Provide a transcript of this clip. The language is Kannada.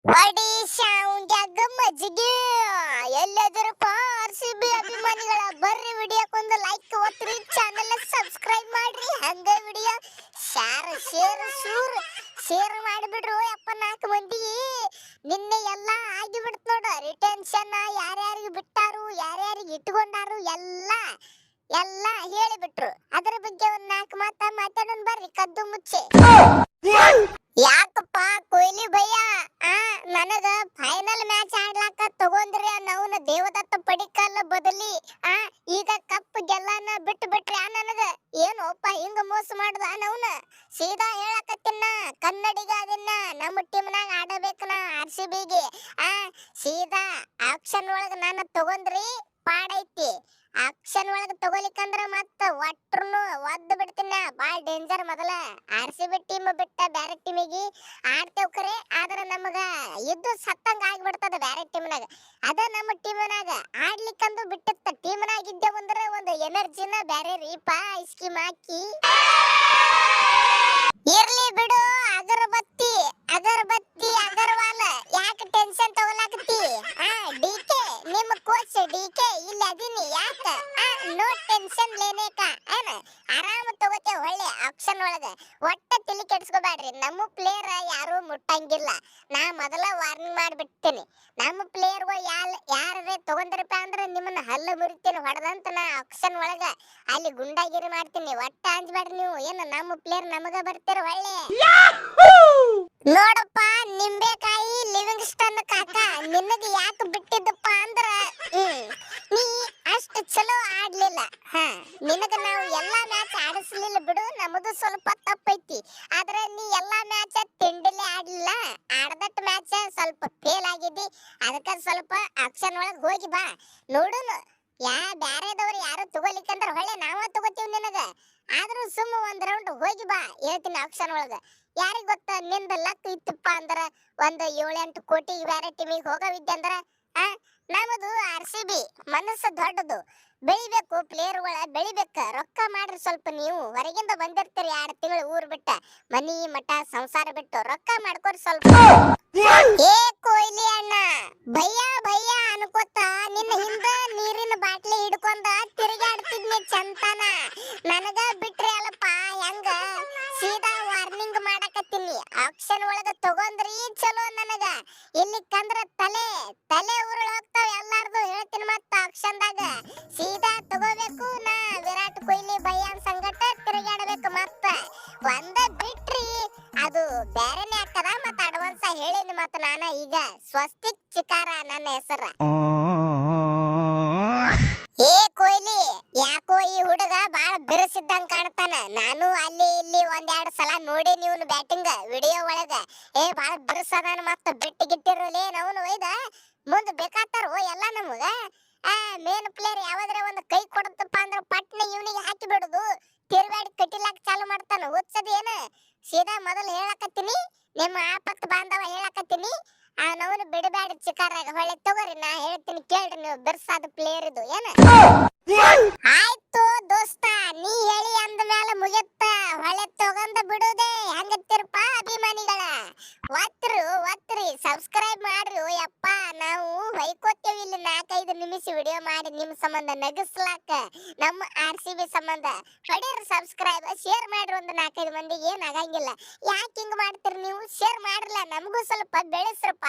ಒಡಿಶಾ ಉಂಡ್ಯಾಗ ಮಜ್ಜಿಗೆ ಎಲ್ಲದರಪ್ಪ ಆರ್ಸಿಬಿ ಅಭಿಮಾನಿಗಳ ಬರ್ರಿ ವಿಡಿಯೋಕ್ಕೊಂದು ಲೈಕ್ ಒತ್ತಿರಿ, ಚಾನೆಲ್ ಸಬ್ಸ್ಕ್ರೈಬ್ ಮಾಡ್ರಿ, ಹಂಗ ವಿಡಿಯೋ ಶೇರ್ ಮಾಡಿಬಿಡ್ರು. ಯಪ್ಪ 4 ಮಂದಿ ನಿನ್ನೆ ಎಲ್ಲ ಆಗಿಬಿಡ್ತು ನೋಡ. ರಿಟೆನ್ಷನ್ ಯಾರ್ಯಾರಿಗೆ ಬಿಟ್ಟಾರು, ಯಾರ್ಯಾರಿಗೆ ಇಟ್ಕೊಂಡಾರು ಎಲ್ಲ ಹೇಳಿಬಿಟ್ರು. ಅದರ ಬಗ್ಗೆ ಒಂದು 4 ಮಾತಾಡೋಣ ಬರ್ರಿ ಕದ್ದು ಮುಚ್ಚೆ. ಯಾಕಪ್ಪ ಕೊಹ್ಲಿ ಭಯ್ಯ ನನಗ ಫೈನಲ್ ಮ್ಯಾಚ್ ಆಡ್ಲಾಕ ತಗೊಂಡ್ರಿ ನಾವು ದೇವದತ್ತ ಪಡಿಕಲ್ ಬದಲಿ ಈಗ ಕಪ್ ಗೆಲ್ಲನ ಬಿಟ್ರಿ ನನಗ ಏನೋಪ್ಪ ಹಿಂಗ ಮೋಸ ಮಾಡುದ ನವ್ನ. ಸೀದಾ ಹೇಳಕತ್ತಿನ ಕನ್ನಡಿಗ ಅದನ್ನ ನಮ್ಮ ಟೀಮ್ನಾಗ ಆಡಬೇಕನ RCBಗೆ ಸೀದಾ ಆಕ್ಷನ್ ಒಳಗ ನಾನು ತಗೊಂಡ್ರಿ ಪಾಡೈತಿ. ಆಕ್ಷನ್ ಒಳಗ ತಗೋಲಿಕ್ಕಂದ್ರ ಮತ್ತ ಒಟ್ರುನು ಒದ್ದು ಬಿಡ್ತೀನ. ಬಾಳ್ ಡೇಂಜರ್. ಮೊದಲ RCB ಟೀಮ್ ಬಿಟ್ಟ ಬ್ಯಾರೆ ಟೀಮಿಗೆ ಆಡ್ತೇವ್ ಖರೆ, ಆದ್ರ ನಮಗ ಇದ್ದು ಸತ್ತಂಗ ಆಗಿಬಿಡ್ತದ ಬ್ಯಾರೆ ಟೀಮ್ನಾಗ. ಅದ ನಮ್ಮ ಟೀಮ್ನಾಗ ಆಡ್ಲಿಕ್ಕಂದು ಬಿಟ್ಟಿತ್ತ. ಟೀಮ್ನಾಗ ಇದ್ದೇವಂದ್ರ ಒಂದು ಎನರ್ಜಿನ ಬ್ಯಾರೆ ರೀಪ ಐಸ್ಕ್ರೀಮ್ ಹಾಕಿ ಇರ್ಲಿ ಬಿಡು. ಅಗರ್ವಾಲ ಯಾಕೆ ಟೆನ್ಷನ್ ತಗೊಳಕತ್ತಿ? ಡಿಕೆ ನಿಮ್ಮ ಕೋಚ್ ಡಿಕೆ ಇಲ್ಲಿ ಅದೀನಿ. ಯಾಕ ನೋ ಟೆನ್ಷನ್ ಲೇನೇಕ ಆರಾಮ ತಗೋತೇವೆ ಒಳ್ಳೆ ಆಪ್ಷನ್ ಒಳಗ. ಒಟ್ಟ ತಲೆ ಕೆಡಿಸ್ಕೋಬೇಡ್ರಿ. ನಮ್ಮ ಪ್ಲೇಯರ್ ಯಾರು ಮುಟ್ಟಂಗಿಲ್ಲ. ನಾ ಮೊದಲ ವಾರ್ನಿಂಗ್ ಮಾಡಿಬಿಡ್ತೇನೆ. ನಮ್ಮ ಪ್ಲೇಯರ್ಗಳು ಯಾರೇ ತಗೊಂಡ್ರಪ್ಪ ಅಂದ್ರೆ ನಿಮ್ಮನ್ನ ಹಲ್ಲ ಮುರಿತೇನೆ ಹೊಡೆದಂತ ನಾ ಆಪ್ಷನ್ ಒಳಗ ಅಲ್ಲಿ ಗುಂಡಾಗಿರಿ ಮಾಡ್ತೀನಿ. ಒಟ್ಟ ಅಂಜಬೇಡ್ರಿ ನೀವು. ಏನು ನಮ್ಮ ಪ್ಲೇಯರ್ ನಮಗ ಬರ್ತೀರ ಒಳ್ಳೆ. ನೋಡಪ್ಪ ನಿಂಬೆಕಾಯಿ ಲಿವಿಂಗ್ಸ್ಟನ್ ಕಾಕ ನಿನಗೆ ಯಾಕೆ ಬಿಟ್ಟಿದ್ದಪ್ಪ ಅಂದ್ರ ನೀ ಅಷ್ಟು ಚಲೋ ಆಡ್ಲಿಲ್ಲ. ನಿನಗ ನಾವು ಎಲ್ಲಾ ಮ್ಯಾಚ್ ಆಡಿಸ್ಲಿಲ್ಲ ಬಿಡು, ನಮ್ಮದು ಸ್ವಲ್ಪ ತಪ್ಪೈತಿ. ಆದ್ರೆ ನೀ ಎಲ್ಲಾ ಮ್ಯಾಚ್ ತಿಂಡಿಲೆ ಆಡ್ಲಿಲ್ಲ. ಆಡದಟ್ ಮ್ಯಾಚ್ ಸ್ವಲ್ಪ ಫೇಲ್ ಆಗಿದ್ದಿ. ಅದಕ್ಕ ಸ್ವಲ್ಪ ಆಕ್ಷನ್ ಒಳಗ್ ಹೋಗಿ ಬಾ ನೋಡುನು. ಬ್ಯಾರೆದವ್ರು ಯಾರು ತಗೋಲಿಕ್ಕಂದ್ರ ಹೊಳೆ ನಾವ ತಗೋತೀವಿ ನಿನಗ. ಆದ್ರೂ ಸುಮ್ಮ ಒಂದ್ ರೌಂಡ್ ಹೋಗಿ ಬಾ ಹೇಳ್ತೀನಿ ಆಕ್ಷನ್ ಒಳಗ. ಯಾರಿಗ ಗೊತ್ತ ನಿಂದ ಲಕ್ ಇತ್ತಪ್ಪ ಅಂದ್ರ ಒಂದ್ 7-8 ಕೋಟಿ ಬ್ಯಾರೆ ಟೀಮಿಗೆ ಹೋಗವಿದ್ದೆ ಅಂದ್ರ ನಮ್ಮದು RCB ಮನಸ್ಸು ದೊಡ್ಡದು. ಬೆಳಿಬೇಕು, ಪ್ಲೇಯರ್ಗಳ ಬೆಳಿಬೇಕ. ರೊಕ್ಕ ಮಾಡ್ರಿ ಸ್ವಲ್ಪ. ನೀವು ಹೊರಗಿಂದ ಬಂದಿರ್ತೀರಿ 2 ತಿಂಗಳು ಊರ್ ಬಿಟ್ಟ, ಮನಿ ಮಠ ಸಂಸಾರ ಬಿಟ್ಟು ರೊಕ್ಕ ಮಾಡ್ಕೊರಿ ಸ್ವಲ್ಪ. ಏ ಕೊಹ್ಲಿ ಅಣ್ಣ ಭಯ್ಯ ಅನ್ಕೋತ ನಿನ್ನ ಹಿಂದ ನೀರಿನ ಬಾಟ್ಲಿ ಹಿಡ್ಕೊಂಡ ತಿರುಗಾಡ್ತಿದ್ನಿ ಚಂತನ. ನನಗ ಬಿಟ್ರಿ ಅಲ್ಲಪ್ಪ ಹೆಂಗ ಸೀದಾ ವಾರ್ನಿಂಗ್ ಮಾಡಕತ್ತೀನಿ. ಆಕ್ಷನ್ ಒಳಗ ತಗೊಂಡ್ರಿ ಚಲೋ ನನಗ. ಇಲ್ಲಿಕ್ಕಂದ್ರ ತಲೆ ಉರುಳ ಹೋಗ್ತಾವ ಎಲ್ಲಾರ್ದು ಹೇಳ್ತೀನಿ. ಮತ್ತ ಆಕ್ಷನ್ದಾಗ ಸೀದಾ ತಗೋಬೇಕು. ನಾ ವಿರಾಟ್ ಕೊಹ್ಲಿ ಭಯ್ಯನ್ ಸಂಗಟ ತಿರುಗಾಡಬೇಕು. ಮತ್ತ ಒಂದ ಬಿಟ್ರಿ ಅದು ಬ್ಯಾರೆನೇ ಆಗ್ತದ. ಮತ್ತ ಅಡ್ವಾನ್ಸ್ ಹೇಳಿನಿ. ಮತ್ತ ನಾನ ಈಗ ಸ್ವಸ್ತಿಕ್ ಚಿಕಾರ ನನ್ನ ಹೆಸರ. ಏ ಕೊಹ್ಲಿ ಯಾಕೋ ಈ ಹುಡುಗ ಬಾಳ ಬಿರುಸಿದ್ದಂಗ ಕಾಣ್ತಾನ. ನಾನು ಅಲ್ಲಿ ಇಲ್ಲಿ 1-2 ಸಲ ನೋಡಿ ನೀವನ್ ಬ್ಯಾಟಿಂಗ್ ವಿಡಿಯೋ ಒಳಗ ಬಾಳ ಬಿರುಸದಾನ. ಮತ್ತ ಬಿಟ್ಟಿಗಿಟ್ಟಿರಲೇ ನಾವು ಒಯ್ದ ಮುಂದ್ ಬೇಕಾತಾರ ಎಲ್ಲ ನಮಗ. ಮೇನ್ ಪ್ಲೇಯರ್ ಯಾವಾದ್ರೆ ಒಂದು ಕೈ ಕೊಡತ್ತಪ್ಪ ಅಂದ್ರ ಪಟ್ನ ಇವನಿಗೆ ಹಾಕಿ ಬಿಡುದು. ತಿರ್ಗಾಡಿ ಕಟ್ಟಿಲಾಕ ಚಾಲು ಮಾಡ್ತಾನ. ಹುಚ್ಚದ ಏನ? ಸೀದಾ ಮೊದಲು ಹೇಳಕತ್ತೀನಿ, ನಿಮ್ಮ ಆಪತ್ ಬಾಂಧವ ಹೇಳಕತ್ತೀನಿ, ನವನು ಬಿಡಬ್ಯಾಡ ಚಿಕಾರಾಗ. ಹೊಳೆ ತಗೋರಿ, ನಾ ಹೇಳ್ತೀನಿ ಕೇಳ್ರಿ. ನೀವು ಬಿರ್ಸಾದ ಪ್ಲೇಯರ್ ಇದು ಏನ? ಆಯ್ತು ದೋಸ್ತ, ನೀ ಹೇಳಿ ಅಂದ ಮೇಲೆ ಮುಗಿತ್ತ. ಹೊಳೆ ತಗೊಂಡ ಬಿಡುದೇ ಹೆಂಗತ್ತಿರಪ್ಪ ಅಭಿಮಾನಿಗಳ. ಒತ್ರಿ ಸಬ್ಸ್ಕ್ರೈಬ್ ಮಾಡ್ರಿ. ಯಪ್ಪ ನಾವು ಹೊಯ್ಕೋತೇವಿ ಇಲ್ಲಿ 4-5 ನಿಮಿಷ ವಿಡಿಯೋ ಮಾಡಿ ನಿಮ್ ಸಂಬಂಧ ನಗಸ್ಲಾಕ. ನಮ್ಮ RCB ಸಂಬಂಧ ಹೊಡೀರಿ ಸಬ್ಸ್ಕ್ರೈಬ್. ಶೇರ್ ಮಾಡ್ರಿ ಒಂದು 4-5 ಮಂದಿಗೆ. ಏನ್ ಆಗಂಗಿಲ್ಲ. ಯಾಕೆ ಹಿಂಗ್ ಮಾಡ್ತೀರಿ ನೀವು? ಶೇರ್ ಮಾಡ್ರಲ್ಲ, ನಮಗೂ ಸ್ವಲ್ಪ ಬೆಳೆಸ್ರಪ್ಪ.